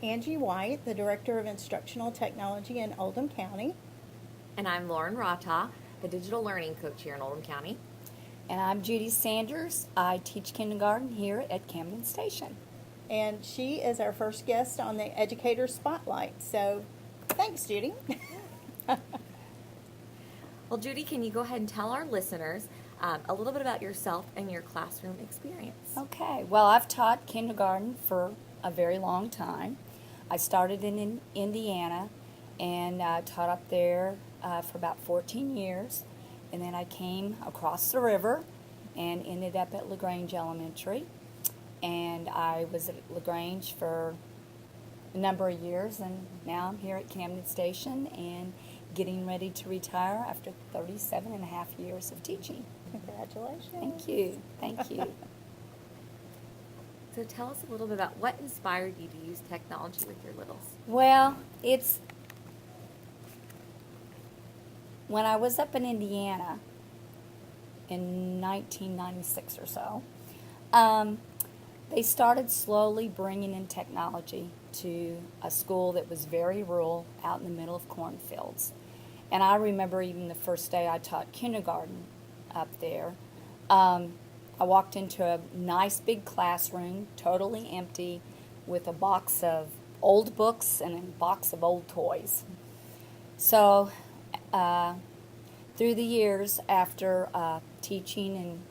Angie White, the Director of Instructional Technology in Oldham County. And I'm Lauren.rataj, the Digital Learning Coach here in Oldham County. And I'm Judy Sanders. I teach kindergarten here at Camden Station. And she is our first guest on the Educator Spotlight. So thanks, Judy. Well, Judy, can you go ahead and tell our listeners a little bit about yourself and your classroom experience? Okay, well, I've taught kindergarten for a very long time. I started in Indiana and taught up there for about 14 years. And then I came across the river and ended up at LaGrange Elementary. And I was at LaGrange for a number of years, and now I'm here at Camden Station and getting ready to retire after 37 and a half years of teaching. Congratulations. Thank you. Thank you. So tell us a little bit about what inspired you to use technology with your littles. Well, it's when I was up in Indiana in 1996 or so, they started slowly bringing in technology to a school that was very rural out in the middle of cornfields. And I remember even the first day I taught kindergarten up there, I walked into a nice big classroom, totally empty, with a box of old books and a box of old toys. So through the years, after teaching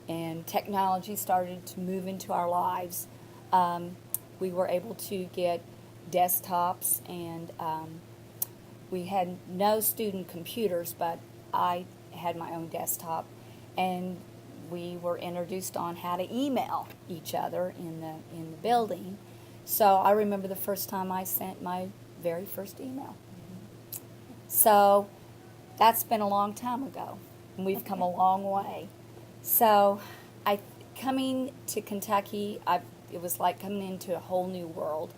and technology started to move into our lives, we were able to get desktops, and we had no student computers, but I had my own desktop, and we were introduced on how to email each other in the building. So I remember the first time I sent my very first email. So that's been a long time ago, and we've come a long way. So coming to Kentucky, it was like coming into a whole new world,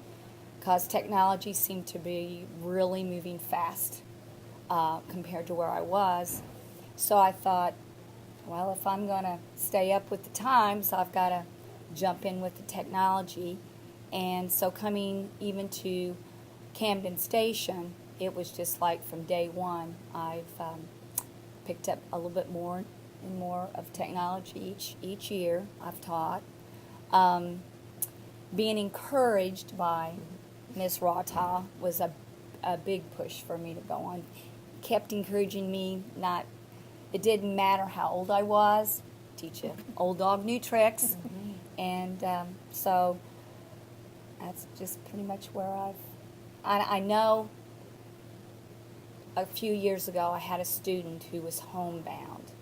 because technology seemed to be really moving fast compared to where I was. So I thought, well, if I'm going to stay up with the times, I've got to jump in with the technology. And so coming even to Camden Station, it was just like from day one, I've picked up a little bit more and more of technology each year I've taught. Being encouraged by Ms. Rataj was a big push for me to go on. Kept encouraging me, it didn't matter how old I was, teach you old dog, new tricks. And so that's just pretty much where I know a few years ago I had a student who was homebound.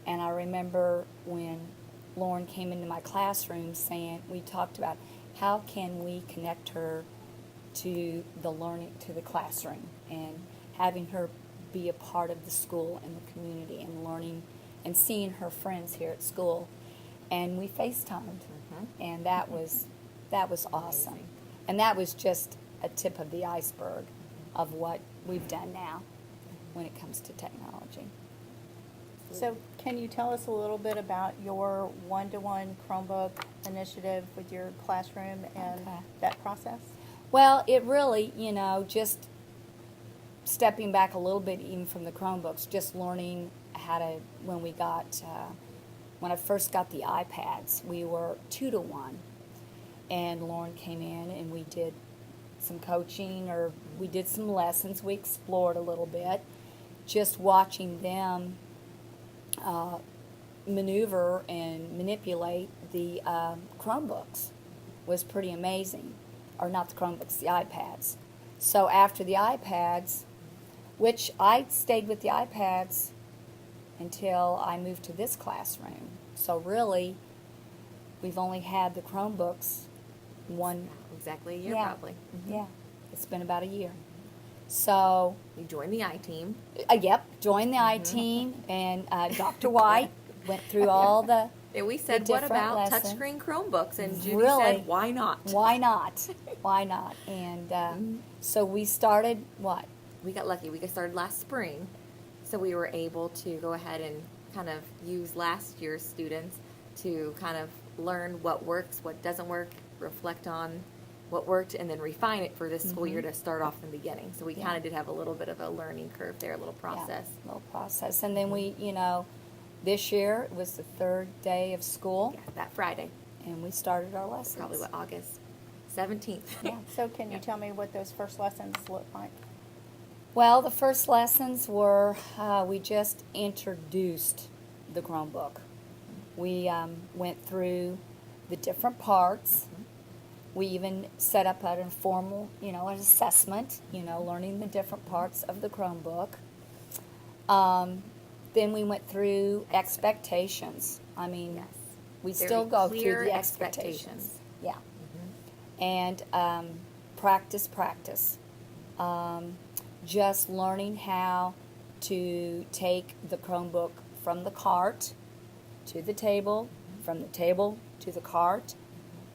And I remember when Lauren came into my classroom saying, we talked about how can we connect her to the learning, to the classroom, and having her be a part of the school and the community and learning and seeing her friends here at school. And we FaceTimed, and that was awesome. Amazing. And that was just a tip of the iceberg of what we've done now when it comes to technology. So can you tell us a little bit about your OnetoOne Chromebook initiative with your classroom and that process? Well, it really, just stepping back a little bit even from the Chromebooks, just learning how to, when I first got the iPads, we were 2-to-1. And Lauren came in and we did some coaching, or we did some lessons. We explored a little bit. Just watching them maneuver and manipulate the Chromebooks was pretty amazing. Or not the Chromebooks, the iPads. So after the iPads, which I stayed with the iPads until I moved to this classroom. So really, we've only had the Chromebooks exactly a year, probably. Yeah, it's been about a year. So you joined the I-team. Yep, joined the I-team, and Dr. White went through all the. And we said, what about lessons. Touchscreen Chromebooks? And Judy said, why not? Why not? Why not? And so we started what? We got lucky. We started last spring, so we were able to go ahead and kind of use last year's students to kind of learn what works, what doesn't work, reflect on what worked, and then refine it for this school year to start off in the beginning. So we kind of did have a little bit of a learning curve there, a little process. Yeah, little process. And then we, this year it was the third day of school, Yeah, that Friday, and we started our lessons. probably August 17th. Yeah. So can you tell me what those first lessons look like? Well, the first lessons were we just introduced the Chromebook. We went through the different parts. We even set up an informal, an assessment, learning the different parts of the Chromebook. Then we went through expectations. I mean, Yes. we Very still go clear through the expectations. expectations. Yeah. And practice. Just learning how to take the Chromebook from the cart to the table, from the table to the cart,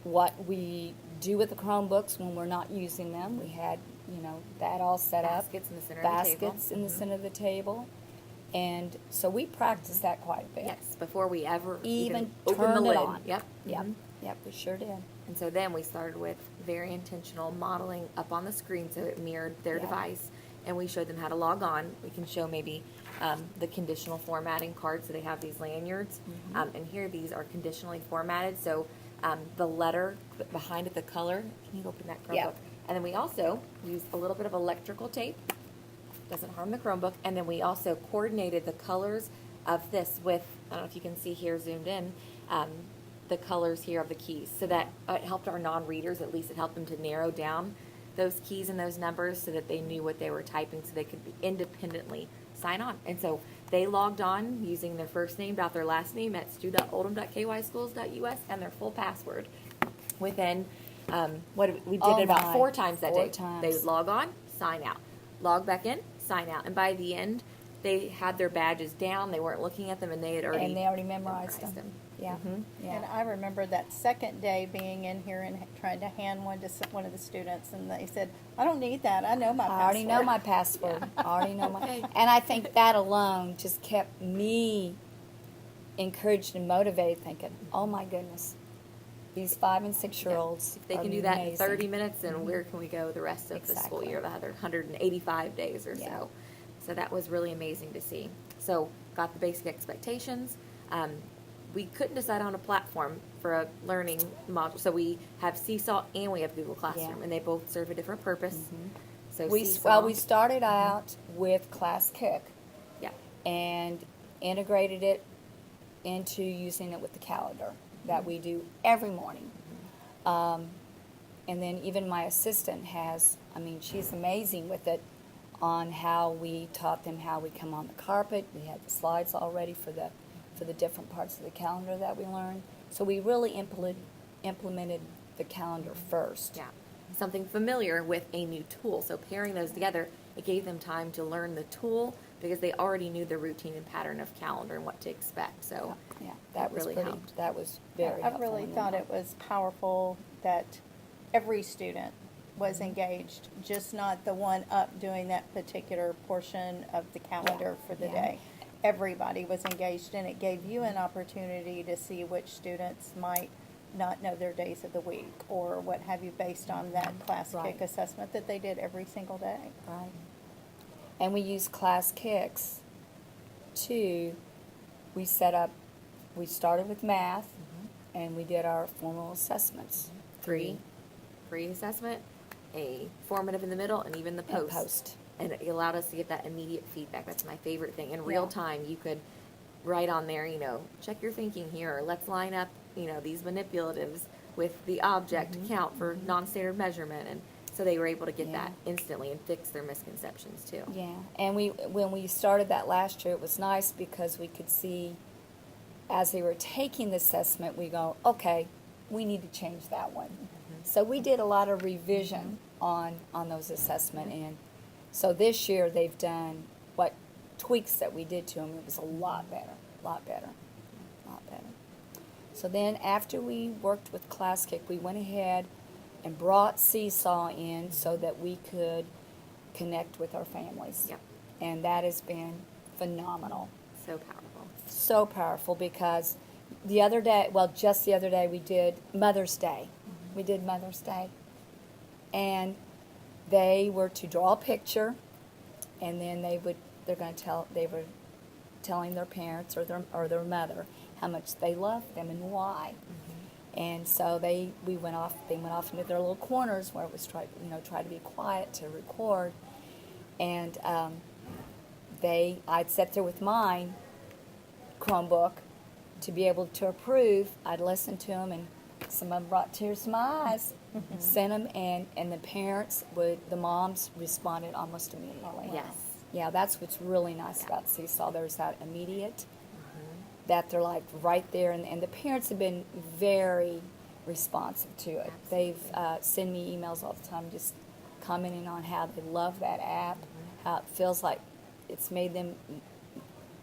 what we do with the Chromebooks when we're not using them. We had, that all set up. Baskets in the center of the table. Baskets in the center of the table. And so we practiced that quite a bit. Yes, before we ever Even opened the turned it lid. on. Yep. Yep. Mhm. Yep, we sure did. And so then we started with very intentional modeling up on the screen so it mirrored their Yeah. device. And we showed them how to log on. We can show maybe the conditional formatting cards. So they have these lanyards. And here these are conditionally formatted. So the letter behind it, the color. Can you open that Chromebook? Yep. And then we also used a little bit of electrical tape. Doesn't harm the Chromebook. And then we also coordinated the colors of this with, I don't know if you can see here zoomed in, the colors here of the keys. So that it helped our non-readers, at least it helped them to narrow down those keys and those numbers so that they knew what they were typing so they could independently sign on. And so they logged on using their first name, their last name at stu.oldham.kyschools.us and their full password. Within, we did Oh it about my, 4 times that 4 day. times. They would log on, sign out. Log back in, sign out. And by the end, they had their badges down, they weren't looking at them, and they had already And they already memorized them. Yeah. Mhm. Yeah. And I remember that second day being in here and trying to hand one to one of the students, and they said, "I don't need that. I know my password." I already know my password. I already know my. Okay. And I think that alone just kept me encouraged and motivated, thinking, "Oh my goodness, these 5 and 6-year-olds If they are can do that in amazing." 30 minutes, then where can we go the rest of the school Exactly. year, the other 185 days or Yeah. so? So that was really amazing to see. So got the basic expectations. We couldn't decide on a platform for a learning module. So we have Seesaw and we have Google Classroom, Yeah. and they both serve a different purpose. So We Seesaw, we started out with Class Kick yeah, and integrated it into using it with the calendar that we do every morning. And then even my assistant has, she's amazing with it on how we taught them how we come on the carpet. We had the slides all ready for the different parts of the calendar that we learned. So we really implemented the calendar first. yeah, something familiar with a new tool. So pairing those together, it gave them time to learn the tool because they already knew the routine and pattern of calendar and what to expect. So Yeah, that was really pretty, helped. that was very I helpful. really in thought that. it was powerful that every student was engaged, just not the one up doing that particular portion of the calendar for the Yeah. day. Everybody was engaged, and it gave you an opportunity to see which students might not know their days of the week or what have you, based on that Class Right. Kick assessment that they did every single day. Right. And we use Class Kicks to, we started with math, and we did our formal assessments. 3 free assessment, a formative in the middle, and even the And post. post. And it allowed us to get that immediate feedback. That's my favorite thing. In real Yeah. time, you could write on there, check your thinking here, or let's line up, these manipulatives with the object count for non-standard measurement. And so they were able to get Yeah. that instantly and fix their misconceptions too. Yeah, and when we started that last year, it was nice because we could see as they were taking the assessment, we go, okay, we need to change that one. So we did a lot of revision on those assessment, and so this year they've done what tweaks that we did to them. It was a lot better. So then after we worked with Class Kick, we went ahead and brought Seesaw in so that we could connect with our families. Yep. And that has been phenomenal. So powerful. So powerful because just the other day, we did Mother's Day. We did Mother's Day. And they were to draw a picture, and then they were telling their parents or their mother how much they loved them and why. And so they went off into their little corners where it was try to be quiet to record. And I'd sit there with mine Chromebook to be able to approve. I'd listen to them, and some of them brought tears to my eyes. Sent them, and the moms responded almost immediately. Yes. Yeah, that's what's really nice about Seesaw. There's that immediate, that they're like right there, and the parents have been very responsive to it. They've sent me emails all the time just commenting on how they love that app, how it feels like it's made them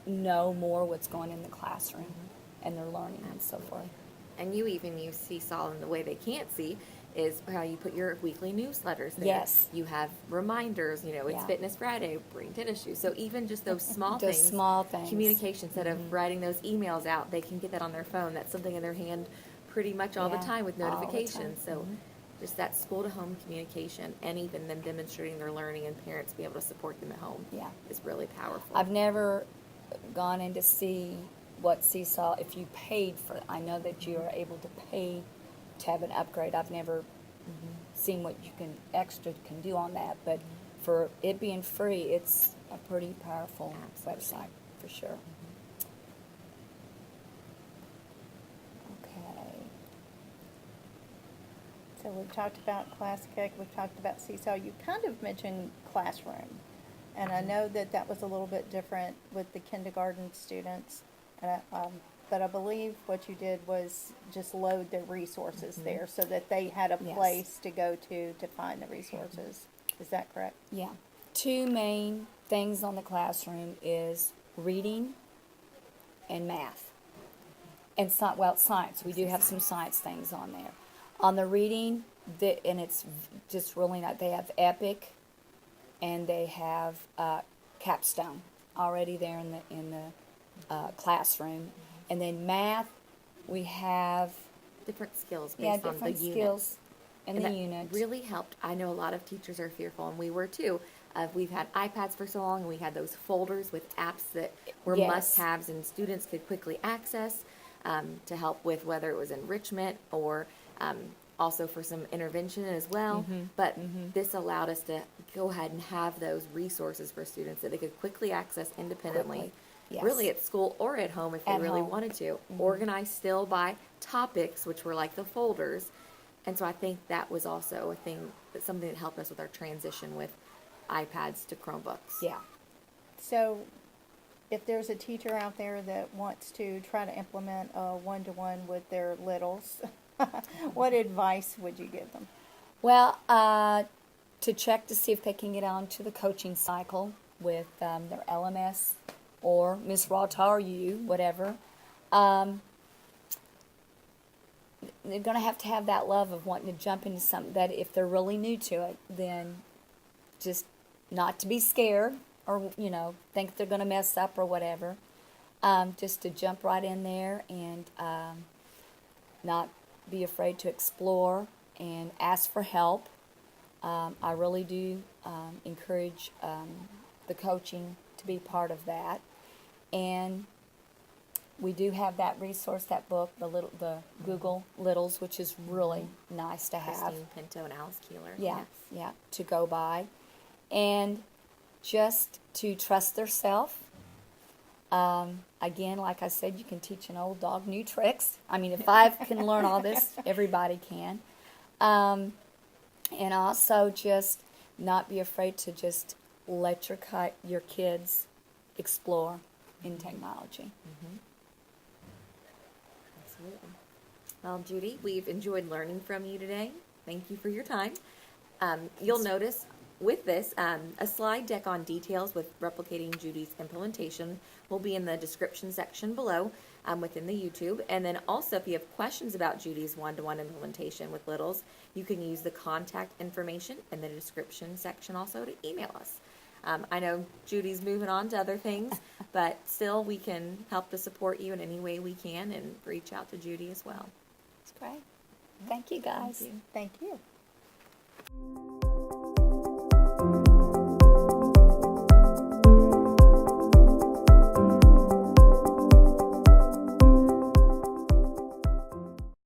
know more what's going in the classroom and their learning and so forth. And you even use Seesaw in the way they can't see is how you put your weekly newsletters there. Yes. You have reminders, it's Yeah. Fitness Friday, bring tennis shoes. So even just those small Those things. small things. Communication, instead of writing those emails out, they can get that on their phone. That's something in their hand pretty much all the Yeah, time with all the time. notifications. So just that school-to-home communication, and even them demonstrating their learning and parents be able to support them at home Yeah. is really powerful. I've never gone in to see what Seesaw, if you paid for it. I know that you are able to pay to have an upgrade. I've never seen what you can do on that, but for it being free, it's a pretty powerful website for sure. Okay. So we've talked about Classic, we've talked about Seesaw. You kind of mentioned classroom, and I know that was a little bit different with the kindergarten students. And but I believe what you did was just load the resources there so that they had a Yes. place to go to find the resources. Is that correct? Yeah. Two main things on the classroom is reading and math. And science. We do have some science things on there. On the reading, and it's just really not. They have Epic, and they have Capstone already there in the classroom. And then math, we have different skills based on the different unit. skills in And the that unit. really helped. I know a lot of teachers are fearful, and we were too. We've had iPads for so long, and we had those folders with apps that were Yes. must-haves, and students could quickly access to help with whether it was enrichment or also for some intervention as well. But this allowed us to go ahead and have those resources for students that they could quickly access independently. Quickly. Yes. Really at school or at home if they At really home. wanted to. Organized still by topics, which were like the folders. And so I think that was also a thing, something that helped us with our transition with iPads to Chromebooks. Yeah. So if there's a teacher out there that wants to try to implement a one-to-one with their littles, what advice would you give them? Well, to check to see if they can get onto the coaching cycle with their LMS or Miss Rataj or you, whatever. They're going to have that love of wanting to jump into something that if they're really new to it, then just not to be scared or, think they're going to mess up or whatever. Just to jump right in there and not be afraid to explore and ask for help. I really do encourage the coaching to be part of that. And we do have that resource, that book, the Google Littles, which is really nice to have. Christine Pinto and Alice Keeler. Yeah, yeah, to go by. And just to trust theirself. Again, like I said, you can teach an old dog new tricks. I mean, if I can learn all this, everybody can. And also just not be afraid to just let your kids explore in technology. Absolutely. Well, Judy, we've enjoyed learning from you today. Thank you for your time. You'll notice with this, a slide deck on details with replicating Judy's implementation will be in the description section below within the YouTube. And then also, if you have questions about Judy's one-to-one implementation with littles, you can use the contact information in the description section also to email us. I know Judy's moving on to other things, but still we can help to support you in any way we can and reach out to Judy as well. That's great. Thank you, guys. Thank you. Thank you. you.